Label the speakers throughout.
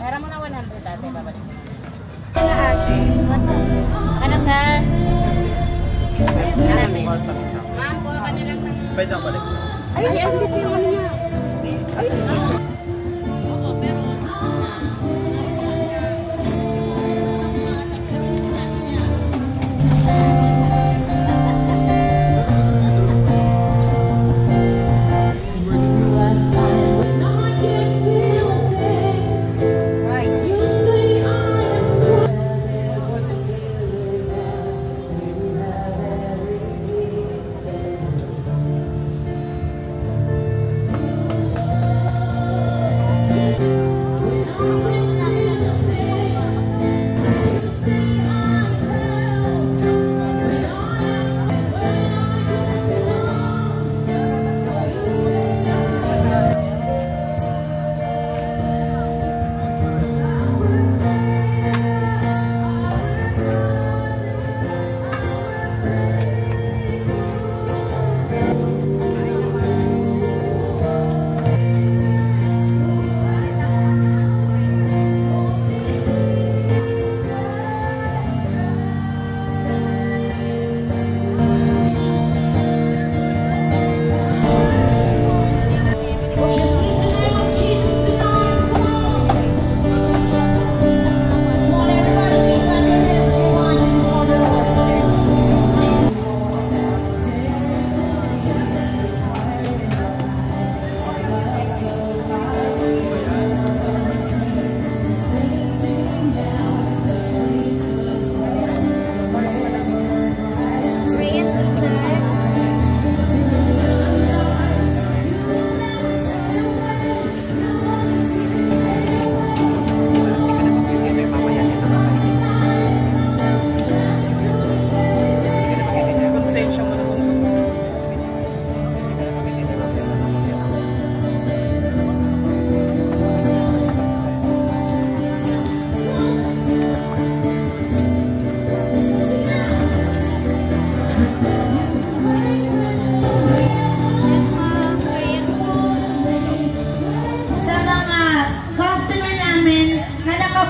Speaker 1: Pera mo na 100 ate, babalik mo. Ano ate? Ano sir? Ma'am, kuha ka nilang ng...
Speaker 2: Pwede ang balik.
Speaker 1: Ay, hindi po yung ano niya. Ay,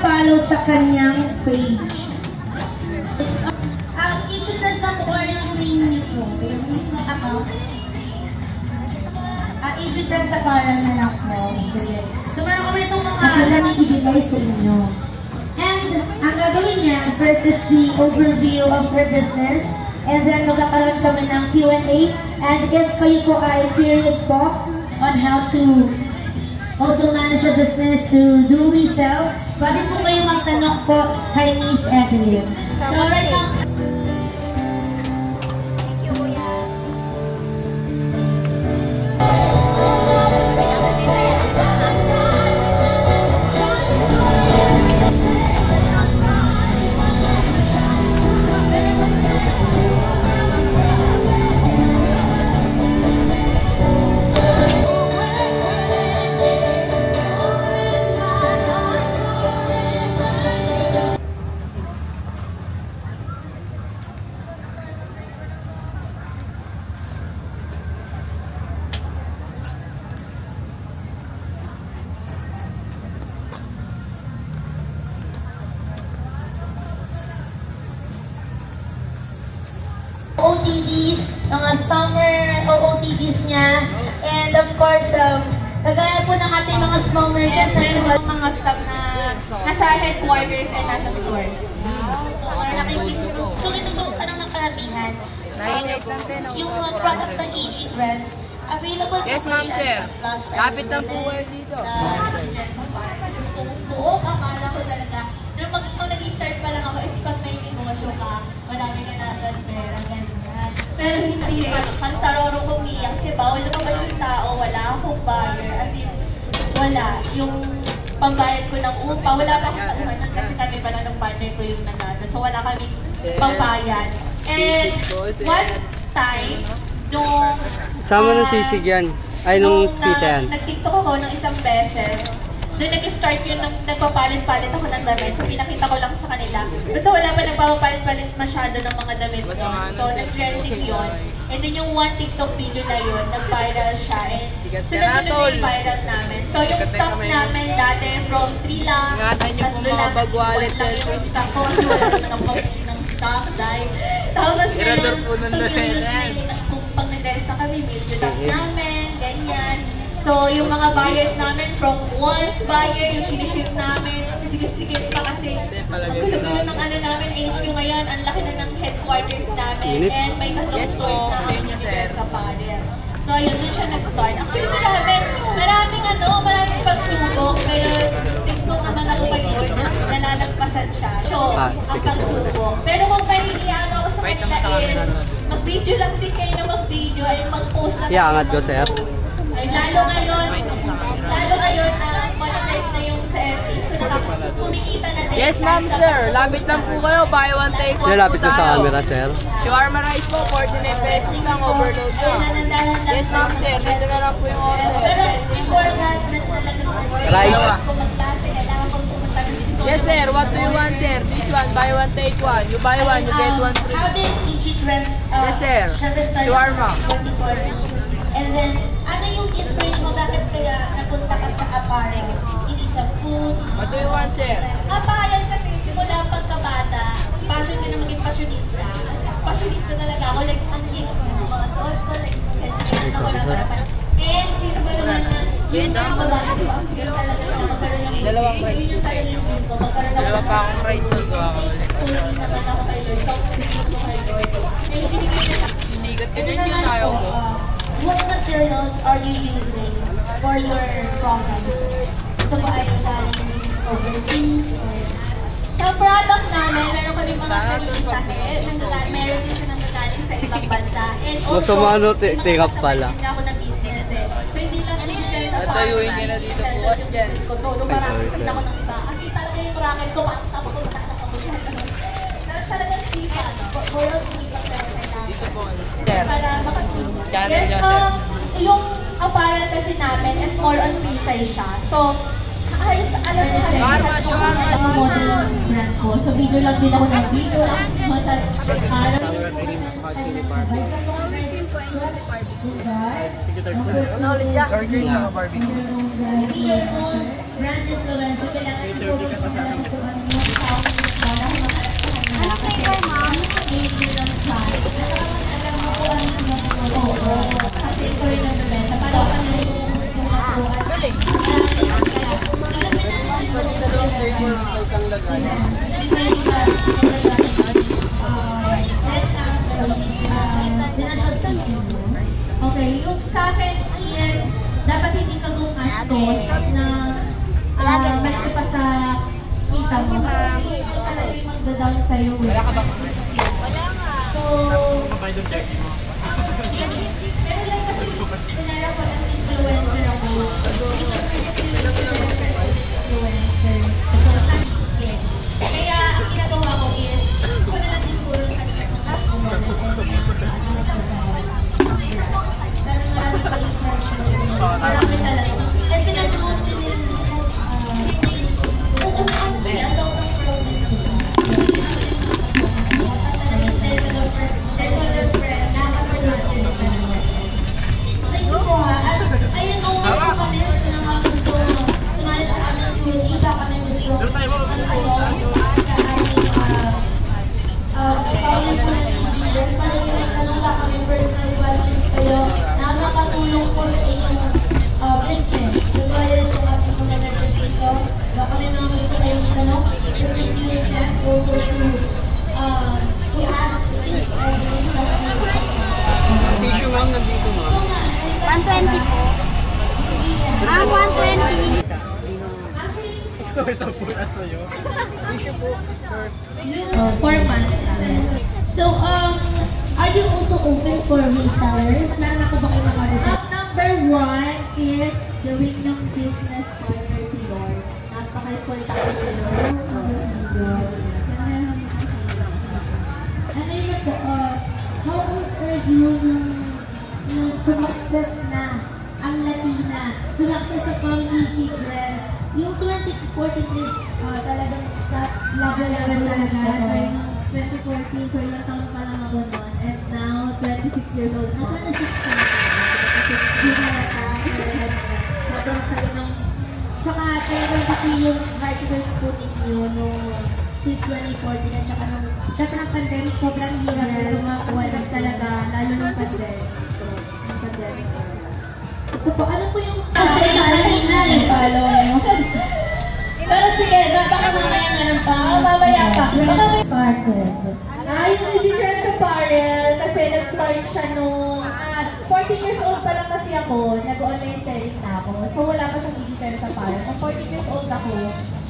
Speaker 3: follow sa kanyang page. I-address lang po or yung name niyo po, yung mismo account. I-address sa parang anak mo. So meron kami itong mga alam ibigay sa inyo. And ang gagawin niya, first is the overview of her business. And then magkakaroon kami ng Q&A. And if kayo po ay curious po on how to also manage a business to do resell, pwede po kayo magtanong po kay Miss Evelyn. So right now, OOTDs, mga summer OOTDs niya, and of course, kagaya po ng ating mga small merchants na yun, mga staff na nasa headquarters and nasa store. So, so ito pong tanong ng karamihan. Yung products ng AG Trends, available po
Speaker 1: yes, ma'am, sir. Kapit ng puwer dito.
Speaker 3: Oo, akala ko talaga. Nung nag-start pa lang ako, is pag may negosyo ka, marami ka na agad pera, ganyan. Pero hindi, ang saroro kong iyak, kasi bawal naman yung tao, wala akong buyer, as in, wala. Yung pambayad ko ng upa, wala pa akong tauhanan kasi kami pa lang ng partner ko yung nanalo. So wala kami pambayad. And one time, nung...
Speaker 2: Sama ng sisig yan. Ay, nung tita yan.
Speaker 3: Nag-tiktok ako ng isang beses. Doon nag-start yun, nagpapalit-palit ako ng damit. So pinakita ko lang sa kanila. Basta wala pa nagpapalit-palit masyado ng mga damit ko. So nag-trending yun. And then yung one TikTok video na yun, nag-viral siya. And sunod-sunod na yung viral namin. So So yung staff namin dati from 3 lang,
Speaker 4: Ingatan niyo po mga bag wallet,
Speaker 3: yung staff ko, wala naman ang pamili ng staff, dahil tapos
Speaker 4: Tirador po nun na
Speaker 3: kung pag nag-renta kami, medyo staff namin, ganyan. So yung mga buyers namin, from once buyer, yung siniship namin, sigit-sigit pa kasi gulo-gulo ng ano namin, HQ ngayon, ang laki na ng headquarters namin, and may tatlong
Speaker 4: Yes po,
Speaker 3: stores na
Speaker 4: sa inyo, sir.
Speaker 3: sa Paris. So ayun, dun siya nag-start. Actually, maraming pagsubok, pero thankful naman ako kay Lord na nalalagpasan siya. So, ang pagsubok. Pero kung kaninihan ako sa kanila is, mag-video lang din kayo na mag-video ay mag-post lang.
Speaker 2: Iangat ko, sir.
Speaker 3: Ay, lalo ngayon, monetize na yung sa FB. So, kumikita na din.
Speaker 4: Yes, ma'am, sir. Lapit lang po kayo. Buy one, take one
Speaker 2: Nilapit
Speaker 4: po
Speaker 2: ko sa
Speaker 4: tayo.
Speaker 2: camera, sir.
Speaker 4: Shawarma rice po, 49 pesos lang. Overload na. Yes, ma'am, sir. Dito na lang po yung order.
Speaker 3: Pero before that, talagang
Speaker 2: Rice.
Speaker 3: kung magklase, kailangan kong pumunta ng store.
Speaker 4: Yes, sir. What do you want, sir? This one, buy one, take one. You buy one, you get one free.
Speaker 3: How did Ichi Trends
Speaker 4: Yes, sir. Shawarma.
Speaker 3: And then, ano yung inspiration mo? Bakit kaya napunta ka sa apparel? Hindi sa food?
Speaker 4: What do you want, sir?
Speaker 3: Apparel kasi simula pagkabata, passion ka na maging fashionista. Fashionista talaga ako. Like, ang higit ko ng mga doon ko. Like, and sino ba naman na yun na ang babae ko. Ang higit talaga na magkaroon ng
Speaker 4: Dalawang rice
Speaker 3: yun yung
Speaker 4: po, sir.
Speaker 3: talaga yung dream ko. Magkaroon ng
Speaker 4: Dalawa pa akong rice doon. Gawa ko ulit.
Speaker 3: Pulling naman ako kay Lord. Pag-pulling ko kay Lord. Na yung binigay na
Speaker 4: Sisikat ka
Speaker 3: ito
Speaker 4: din yun.
Speaker 3: naman
Speaker 4: Ayaw
Speaker 3: po,
Speaker 4: ko.
Speaker 3: what materials are you using for your products? Ito ba ay galing overseas or... Sa product namin, meron kami mga kalisahe. Meron din siya nanggagaling sa ibang bansa. And also,
Speaker 2: Gusto mo ano, take up pala.
Speaker 3: Hindi ako na business eh. So hindi lang din dyan sa
Speaker 4: Tatayuin niya na dito bukas dyan.
Speaker 3: So nung marami din ako ng iba. Kasi talaga yung racket ko, papunta na papunta. Talagang sipa, moral sipa talaga.
Speaker 4: Dito po. Sir.
Speaker 3: Para makatulong.
Speaker 4: Channel niyo, sir.
Speaker 3: Yung apparel kasi namin is more on free siya. So, ayos, alam mo kasi.
Speaker 4: Shawarma, shawarma.
Speaker 3: Ang model brand ko. So, video lang din ako ng video. Ang model,
Speaker 4: Ano ulit yan?
Speaker 3: brand influence. So, kailangan i-focus ko sa lang kung ano yung
Speaker 1: Ano flavor, ma'am?
Speaker 3: video lang sa alam mo kung ano yung mga kasi ito yung nabibenta. Para ano yung okay, yung sa akin is dapat hindi ka gumastos na mas pa sa kita mo. Kasi ito talaga yung magda-down sa'yo. Wala ka ba? So, pero like kasi kunwari ko ng influencer ako. Kaya ang ginagawa ko is, ko na lang siguro ng marami talaga. Kasi nag-promote din kung ano ba yung daw ng nakakatulong po sa inyong business. Kagaya sa ating mga nag-dito, baka may mga gusto kayong tanong, you can also to ask this
Speaker 2: Tissue ma'am, nandito ma'am.
Speaker 1: 120 po. Ma'am, 120.
Speaker 3: for months. So, are you also open for resellers? Meron ako ba kayo nakareserve? Number 1 is gawin yung business partner si Lord. Napaka-importante si Lord. Ano yun po, how old are you nung sumakses na ang Latina, sumakses sa pang-ishi dress? Yung 2014 is talagang top level talaga. 2014, so ilang taon pa lang ako noon. And now, 26 years old. Na 26 na ako. Kasi hindi na sobrang saya ng Tsaka talagang kasi yung hard work po ninyo nung since 2014 at tsaka nung syempre ng pandemic, sobrang hirap na lumakuha lang talaga, lalo nung pandemic. Ito po, ano po yung kasi kanina follow nyo? Pero sige, baka mamaya nga ng mamaya pa. Started.
Speaker 1: Yung editor sa Parel, kasi nag-start siya nung 14 years old pa lang kasi ako, nag-online selling na ako. So wala pa siyang editor sa Parel. Nung 14 years old ako,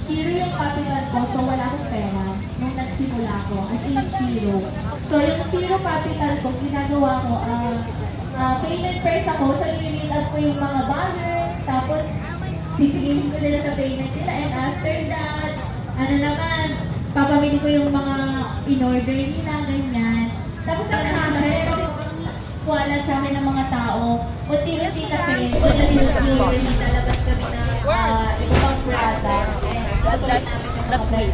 Speaker 1: zero yung capital ko, so wala akong pera nung nagsimula ko, as in zero. So yung zero capital ko, ginagawa ko, payment first ako, so i-read up ko yung mga banners, tapos sisigilin ko nila sa payment nila, and after that, ano naman, papamili ko yung mga in-order nila, ganyan. Tapos ang nakasarero, wala sa akin ng mga tao. Unti-unti kasi, unti-unti nalabas kami na ibang product.
Speaker 4: That's me.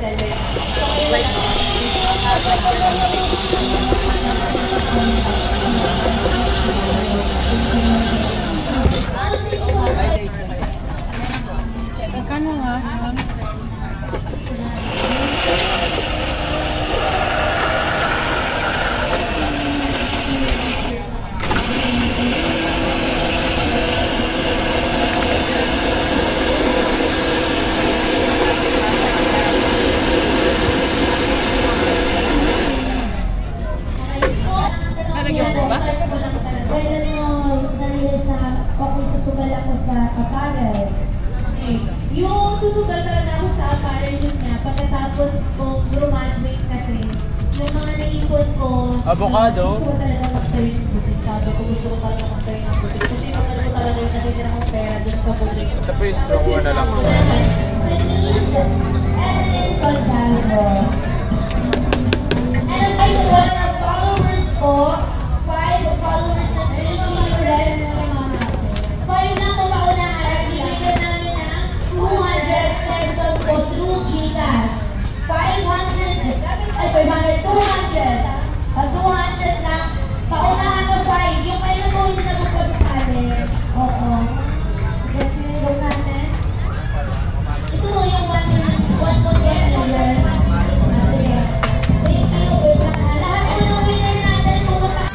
Speaker 4: Kano nga?
Speaker 3: Nalagyan mo ba? Dahil sa susugal ako sa apparel. Yung susugal talaga ako sa apparel yun nga, pagkatapos kong graduate kasi, yung mga naipon ko,
Speaker 2: Avocado?
Speaker 3: gusto ko talaga mag-turn ng butik. Sabi ko gusto ko talaga mag-turn ng butik. Kasi mga ko talaga yung natitira kong pera dun sa butik.
Speaker 2: Ito po yung strong one na lang po.
Speaker 3: Denise Evelyn Gonzalo. And I want our followers po, 5 followers na rin yung 5 lang po paunahan, bibigyan namin ng 200 pesos po through GCash. 500 lang. Paunahan ng 5. Yung kailan po hindi na po kasali. Oo. Guys, yung go natin. Ito mo yung 1 po yan. Thank you. Lahat po ng winner natin pumunta.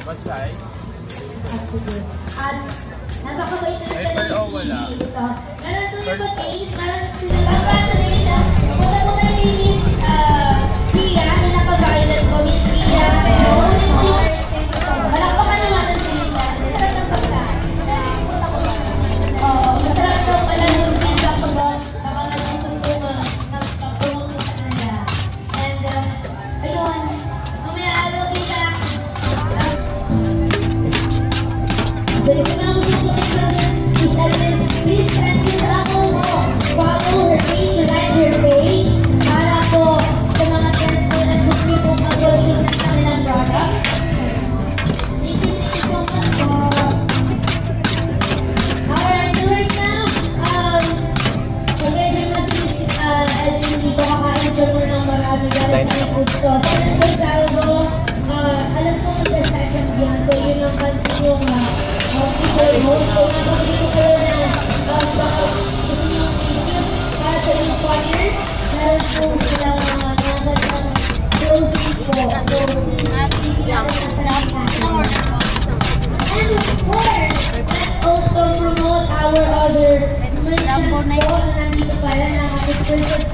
Speaker 2: What size?
Speaker 3: At napakabait na
Speaker 2: Ay, pero wala.
Speaker 3: ito. Meron ito yung pag-games, meron sila. Congratulations! Punta po tayo ni Miss Pia, na napag-violet ko, Miss Pia. Malakpakan naman ang Miss Pia. Masarap ng pagkain. Oo, masarap daw pala yung feedback ko doon. Kapag nagsusunod ng sa kanila. And, ayun, mamaya I will be back. Please send your follow her page, like her page, para po sa mga friends ko na gusto niyo pong mag-worship ng kanilang product. Thank you so much po. Alright, so right now, pag-edyo na si Elvin dito, kakain siya mo ng marami galing sa food sauce. So, let's go, alam ko kung the second yan, so yun ang yung people host. So, napakita ko na baka gusto nyo ang video para sa yung partner. Meron po silang mga closing po. So, hindi lang ang sarap natin. And of course, let's also promote our other merchants po na nandito pala na purchase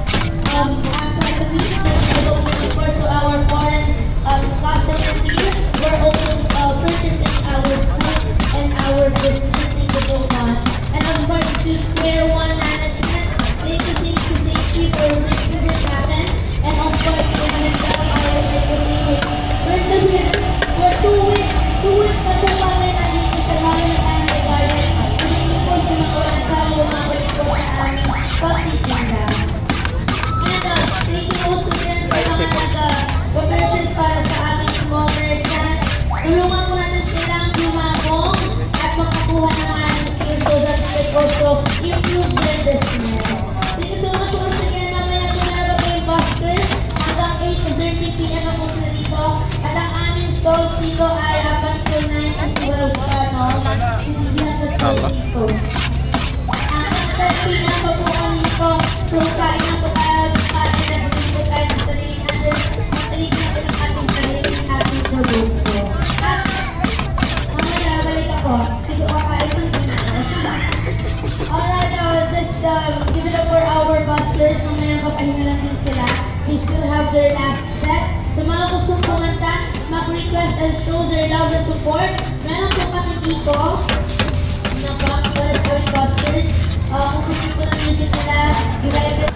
Speaker 3: outside the business. So, of course, to our foreign customers here, we're also purchasing our food and our business. Thank you so much. And of course, to Square One Management, thank you for making this happen. And of course, to myself, I would like to say, perseverance for 2 weeks. 2 weeks na po kami nandito sa Lion Family Garden. Thank you po sa mga kasama, umabalik po sa aming pagtitinda. And thank you also din sa mga nag-purchase para sa aming small merchants. Tulungan mo natin silang lumabong at makakuha ng aming skills so that they also improve their business. Thank you so much once again. Mamaya kung meron kayong busters, hanggang 8:30 p.m. ako sila dito. At ang aming stalls dito ay group ko. At mamaya balik ako. Siguro kakain ng sila. Alright, just give it up for our busters. Mamaya kapahinga lang din sila. They still have their last set. Sa mga gustong kumanta, mag-request and show their love and support. Meron po kami dito na box para sa aming busters. Kung gusto po ng music nila, i-like it.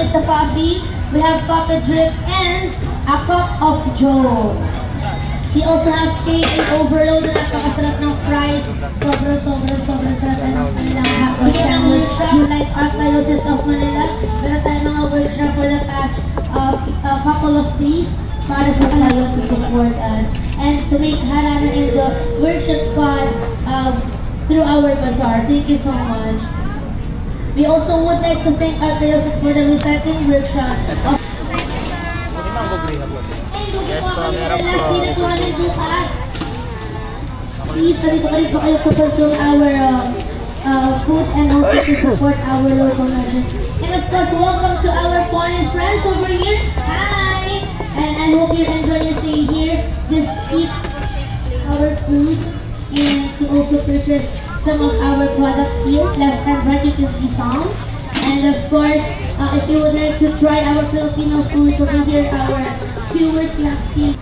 Speaker 3: Sa coffee, we have coffee drip and a cup of joe. We also have cake and overload na napakasarap ng fries. Sobrang sarap ng kanilang hotdog sandwich. You like Archdiocese of Manila? Meron tayong mga workshop for the past couple of days para sa kayo to support us. And to make Harana in the worship fun through our bazaar. Thank you so much. We also would like to thank Archdiocese for the recycling workshop.
Speaker 2: Yes po, meron po.
Speaker 3: Please, dito po kayo to consume our food and also to support our local merchants. And of course, welcome to our foreign friends over here. Hi! And I hope you're enjoying your stay here. Just eat our food and to also purchase some of our products here. Left and right you can see some. And of course, if you would like to try our Filipino foods over here, our skewers last few.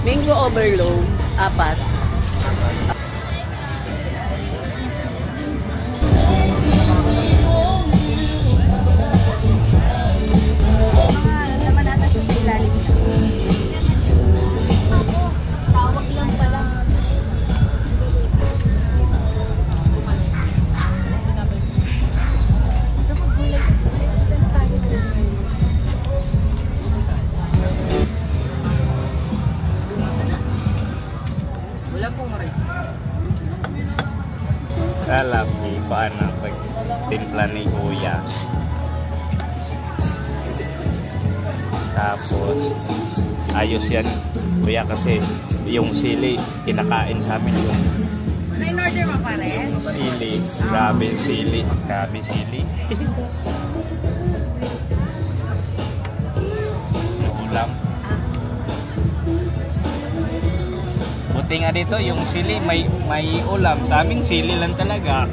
Speaker 4: Mango overload, 4. Tawag lang pala.
Speaker 2: Wala pong rice.
Speaker 5: Alam ni paano pagtimpla ni Kuya. Tapos ayos yan Kuya kasi yung sili kinakain sa amin yung
Speaker 4: May order mo pa rin?
Speaker 5: sili. Grabe sili. Grabe sili. Ulam. Buti nga dito yung sili may ulam. Sa amin sili lang talaga.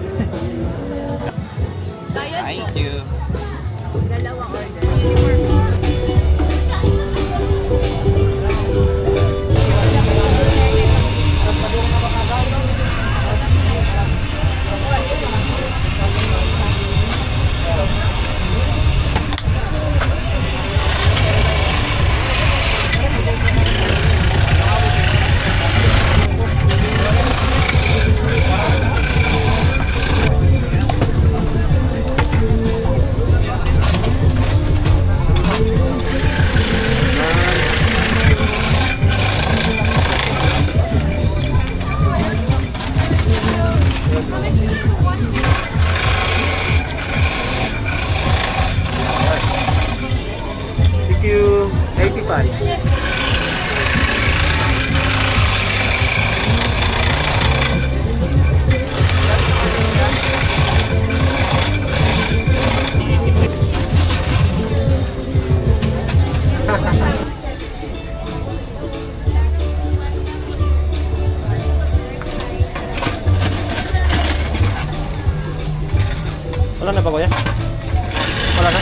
Speaker 5: Thank you.
Speaker 4: Dalawang order.
Speaker 2: Thank you. 85.
Speaker 5: Wala na ba kuya? Wala na?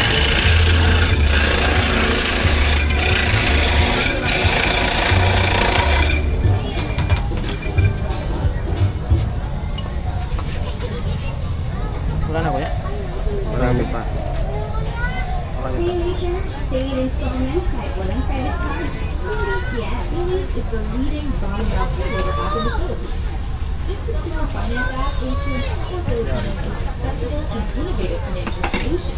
Speaker 5: Wala na kuya?
Speaker 2: Marami pa.
Speaker 6: Paid installment kahit walang credit card. Yeah, Bilis is the leading buy now pay later app in the Philippines. This consumer finance app aims to empower Filipinos with accessible and innovative financial solutions.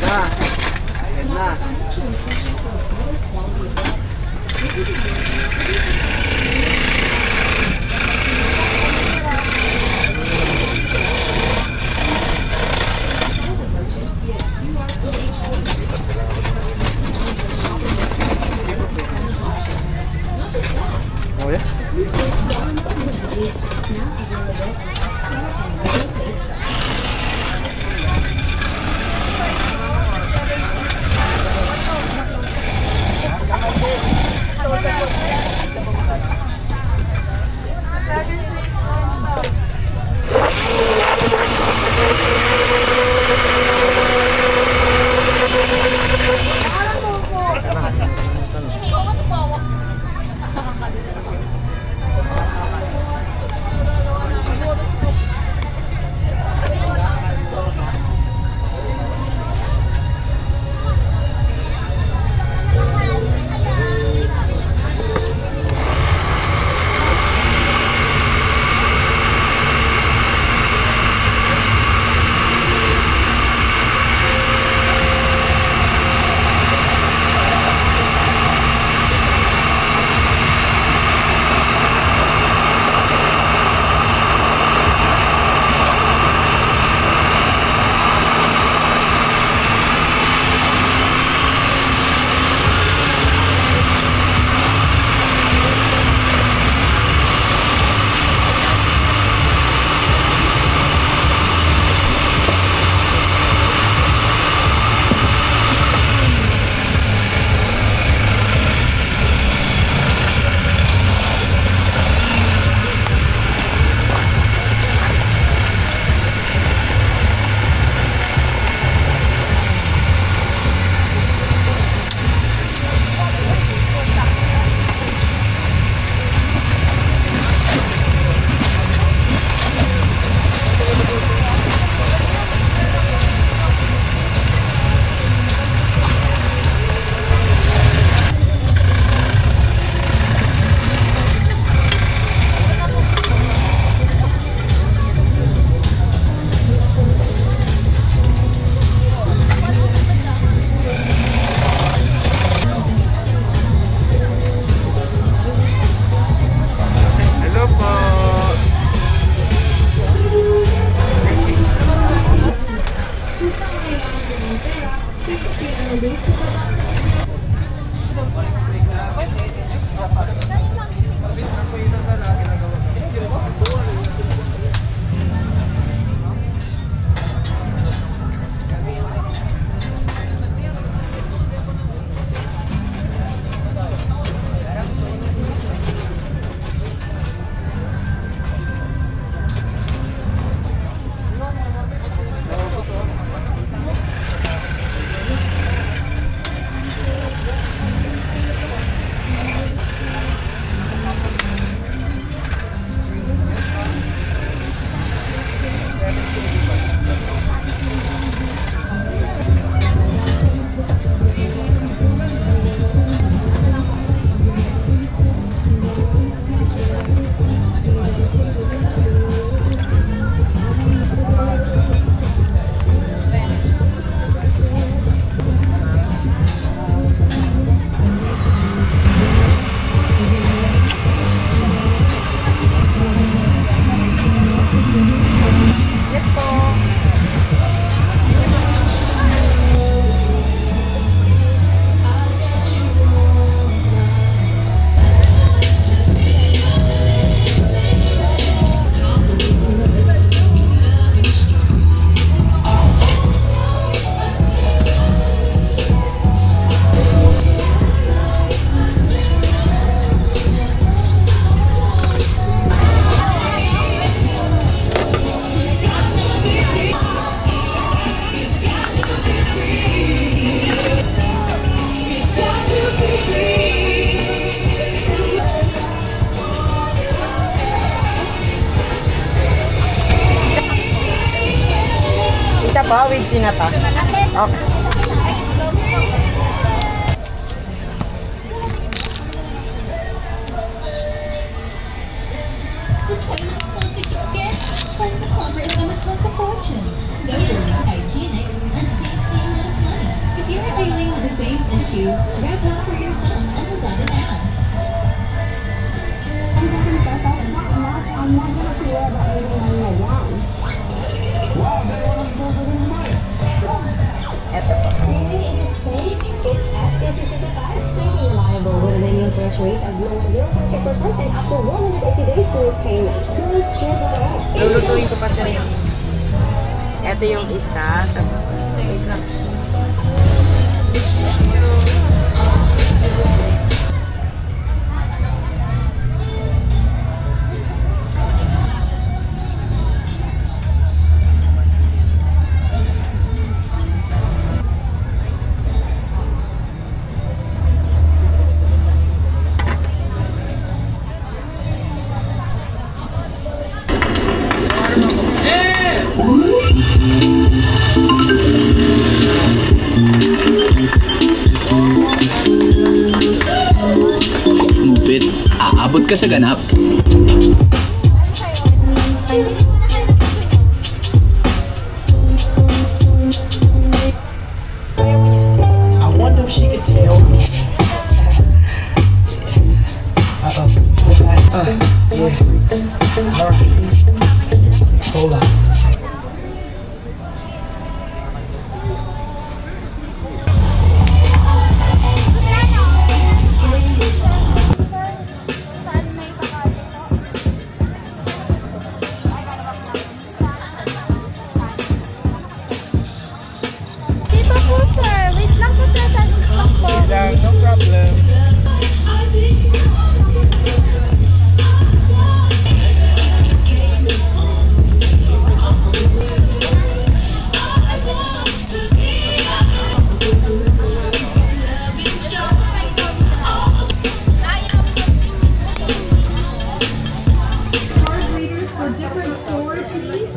Speaker 2: Na. Ayan na.
Speaker 6: Financial inclusion for a better quality of life. This is
Speaker 5: Oh ya?
Speaker 2: na to. Okay.
Speaker 6: The toilet spot that you get from the plumber is going to cost a fortune. Go to hygienic and save so much money. If you're dealing with the same issue, grab one for yourself on Lazada now.
Speaker 4: Lulutuin ko pa sir yung isa. Ito yung isa, tapos isa.
Speaker 7: Move it. Aabot ka sa ganap.
Speaker 8: I wonder if she could tell me. Yeah. All right. Hold on.
Speaker 1: Dito po sir, wait lang po sir, sa stock po.
Speaker 2: No problem.
Speaker 6: Card readers for different storages.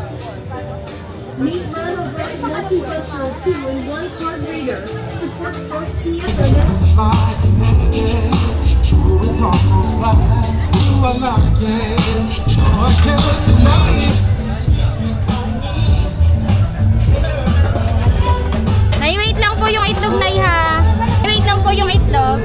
Speaker 6: Meet Mono Bread Multifunctional 2-in-1 card reader. Supports both TFMS.
Speaker 1: Nay, wait lang po yung itlog, Nay, ha? Wait lang po yung itlog.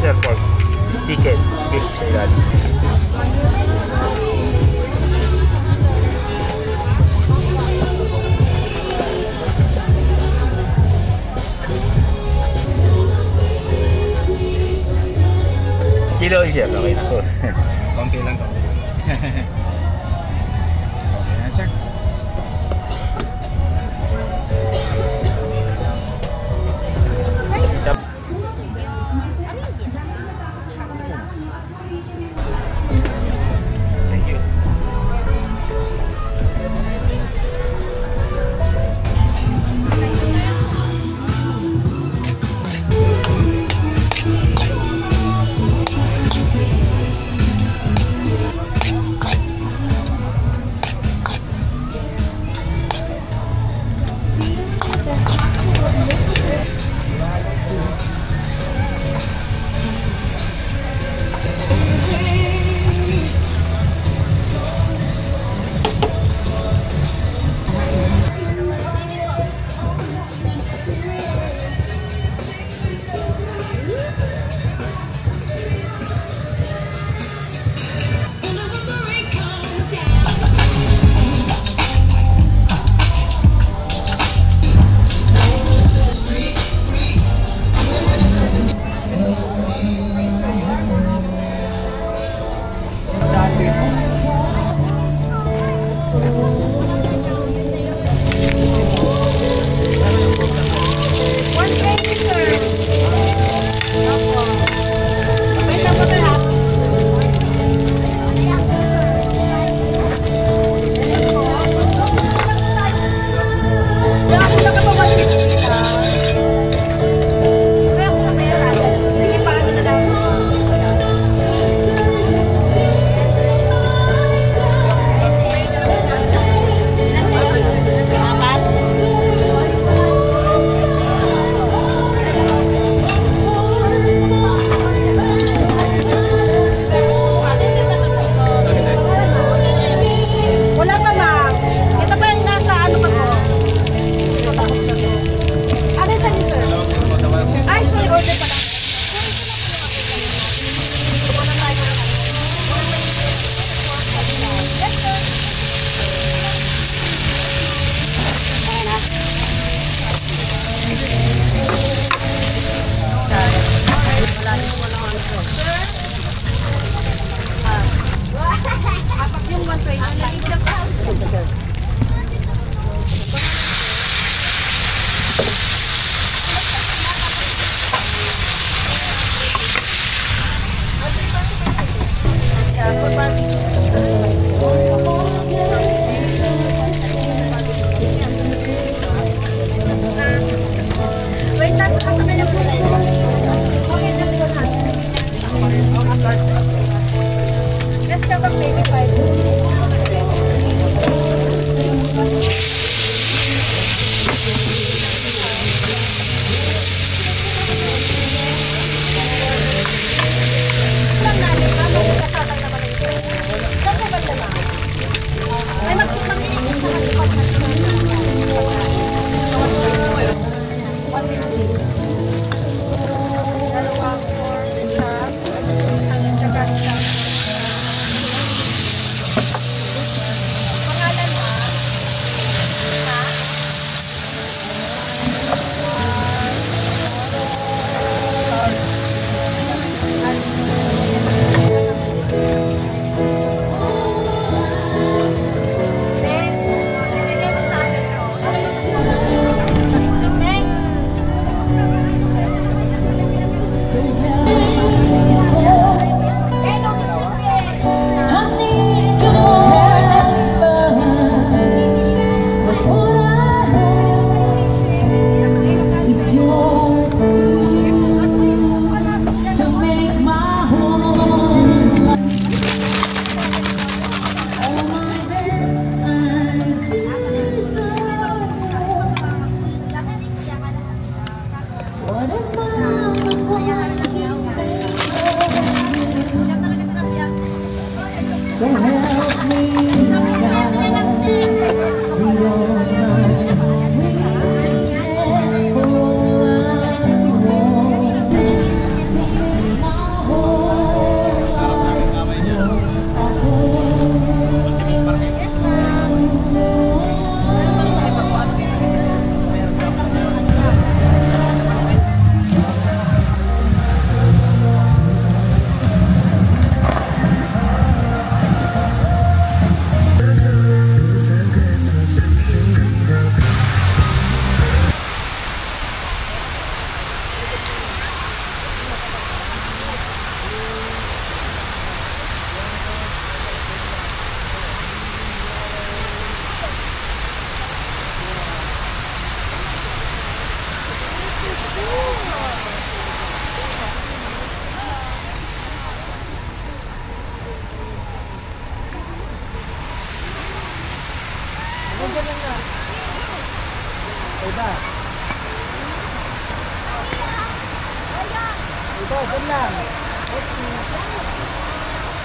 Speaker 5: Sir, pork, chicken, beef, sa ilalim. Kilo siya, okay na.
Speaker 7: Konti lang to. Okay na, sir.
Speaker 5: Thank you.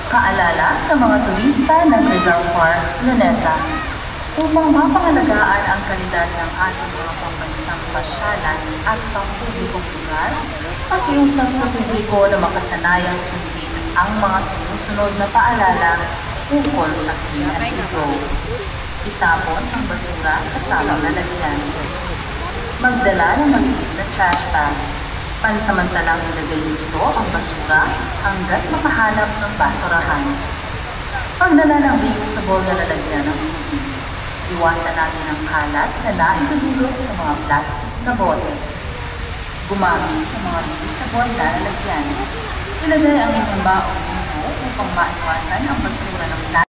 Speaker 9: Kaalala sa mga turista ng Rizal Park, Luneta. Upang mapangalagaan ang kalidad ng ating mga pambansang pasyalan at pampublikong lugar, pakiusap sa publiko na makasanayang sundin ang mga sumusunod na paalala ukol sa Clean as You Go. Itapon ang basura sa tamang lalagyan. Magdala ng maliit na trash bag. Pansamantalang ilagay dito ang basura hanggat makahanap ng basurahan. Pagdala ng reusable na lalagyan ng tubig. Iwasan natin ang kalat na naitudulot ng mga plastic na bote. Gumamit ng mga reusable na lalagyan. Ilagay ang inyong baong dito upang maiwasan ang basura ng plastic.